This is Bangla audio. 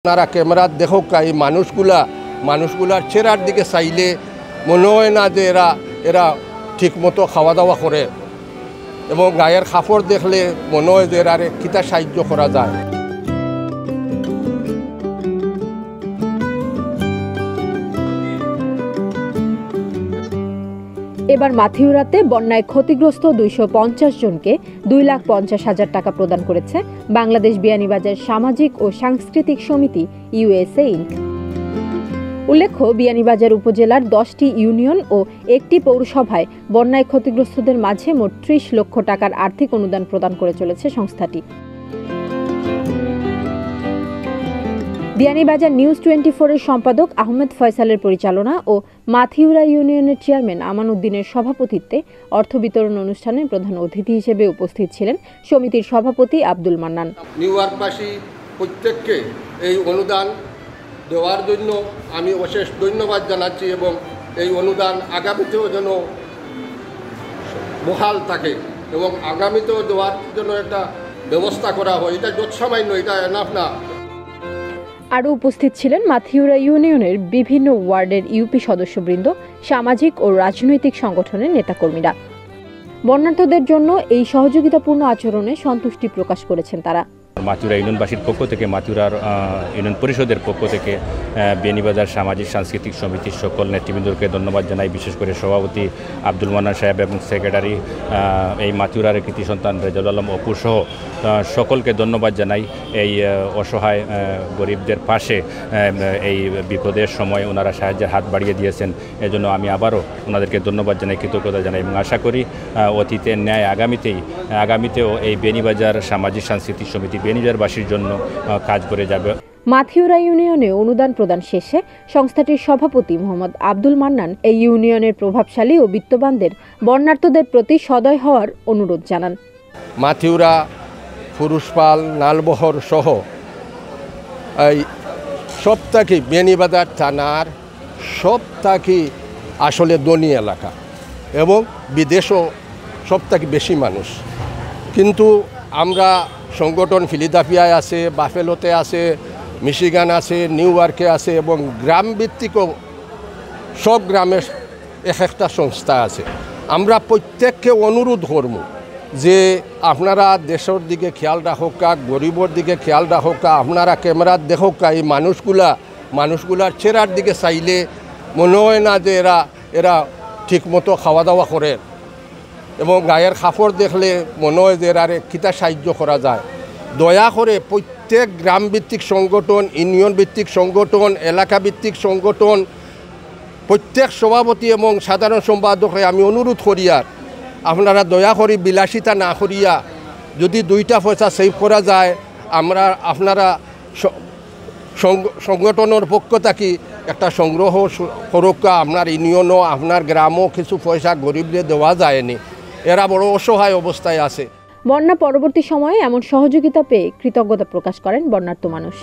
আপনারা ক্যামেরা দেখো এই মানুষগুলার চেহারার দিকে চাইলে মনে হয় না যে এরা ঠিকমতো খাওয়া দাওয়া করে এবং গায়ের কাপড় দেখলে মনে হয় যে এরা কিতা সাহায্য করা যায়। এবার মাথিউরাতে বন্যায় ক্ষতিগ্রস্ত 250 জনকে 2,50,000 টাকা প্রদান করেছে বাংলাদেশ বিয়ানীবাজার সামাজিক ও সাংস্কৃতিক সমিতি ইউএসএ ইনক। উল্লেখ্য, বিয়ানীবাজার উপজেলার 10টি ইউনিয়ন ও একটি পৌরসভায় বন্যায় ক্ষতিগ্রস্তদের মাঝে মোট 30 লক্ষ টাকার আর্থিক অনুদান প্রদান করে চলেছে সংস্থাটি। বিয়ানীবাজার নিউজ 24 এর সম্পাদক আহমেদ ফয়সালের পরিচালনা ও মাথিউরা ইউনিয়নের চেয়ারম্যান আমান উদ্দিনের সভাপতিত্বে অর্থ বিতরণ অনুষ্ঠানে প্রধান অতিথি হিসেবে উপস্থিত ছিলেন সমিতির সভাপতি আব্দুল মান্নান। নিউইয়র্কবাসী প্রত্যেককে এই অনুদান দেওয়ার জন্য আমি অশেষ ধন্যবাদ জানাচ্ছি এবং এই অনুদান আগামীতেও যেন বহাল থাকে এবং আগামীতেও দেওয়ার জন্য একটা ব্যবস্থা করা হয়। এটা যৎসামান্য, এটা এনাফ না। আরও উপস্থিত ছিলেন মাথিউরা ইউনিয়নের বিভিন্ন ওয়ার্ডের ইউপি সদস্যবৃন্দ, সামাজিক ও রাজনৈতিক সংগঠনের নেতাকর্মীরা। বন্যার্তদের জন্য এই সহযোগিতাপূর্ণ আচরণে সন্তুষ্টি প্রকাশ করেছেন তারা। মাথিউরা ইউনিয়নবাসীর পক্ষ থেকে, মাথিউরার ইউনিয়ন পরিষদের পক্ষ থেকে বিয়ানীবাজার সামাজিক সাংস্কৃতিক সমিতির সকল নেতৃবৃন্দকে ধন্যবাদ জানাই। বিশেষ করে সভাপতি আব্দুল মান্নান সাহেব এবং সেক্রেটারি এই মাথিউরার কৃতি সন্তান রেজাউল আলম অপু সহ সকলকে ধন্যবাদ জানাই। এই অসহায় গরিবদের পাশে এই বিপদের সময় ওনারা সাহায্যের হাত বাড়িয়ে দিয়েছেন। এজন্য আমি আবারও ওনাদেরকে ধন্যবাদ জানাই, কৃতজ্ঞতা জানাই এবং আশা করি অতীতের ন্যায় আগামীতেও এই বিয়ানীবাজার সামাজিক সাংস্কৃতিক সমিতি বিয়ানীবাজারবাসীর জন্য কাজ করে যাবে। মাথিউরা ইউনিয়নে অনুদান প্রদান শেষে সংস্থাটির সভাপতি মোহাম্মদ আব্দুল মান্নান এই ইউনিয়নের প্রভাবশালী ও বিত্তবানদের বন্যার্তদের প্রতি সদয় হওয়ার অনুরোধ জানান। মাথিউরা, ফুরুষপাল, নালবহর সহ এই সবথেকে বিয়ানীবাজার থানার সবথেকে আসলে ধনী এলাকা এবং বিদেশও সবথেকে বেশি মানুষ। কিন্তু আমরা সংগঠন ফিলাডেলফিয়ায় আছে, বাফেলোতে আছে, মিশিগান আছে, নিউ ইয়র্কে আছে এবং গ্রামভিত্তিকও সব গ্রামে একটা সংস্থা আছে। আমরা প্রত্যেককে অনুরোধ করব যে আপনারা দেশের দিকে খেয়াল রাখোকা, গরিবর দিকে খেয়াল রাখোকা, আপনারা ক্যামেরা দেখোকা এই মানুষগুলার চেহারার দিকে চাইলে মনে হয় না যে এরা ঠিকমতো খাওয়া দাওয়া করে এবং গায়ের কাপড় দেখলে মনে হয় যে এরা কিতা সাহায্য করা যায়। দয়া করে প্রত্যেক গ্রামভিত্তিক সংগঠন, ইউনিয়ন ভিত্তিক সংগঠন, এলাকা ভিত্তিক সংগঠন, প্রত্যেক সভাপতি এবং সাধারণ সম্পাদকে আমি অনুরোধ করি আর আপনারা দয়া করে বিলাসিতা না করিয়া যদি 2টা পয়সা সেভ করা যায়, আপনারা সংগঠনের পক্ষ থেকে একটা সংগ্রহ সুরক্ষা আপনার ইউনিয়নও আপনার গ্রামও কিছু পয়সা গরিবদের দেওয়া যায়নি। এরা বড় অসহায় অবস্থায় আছে। বন্যা পরবর্তী সময়ে এমন সহযোগিতা পেয়ে কৃতজ্ঞতা প্রকাশ করেন বন্যার্ত মানুষ।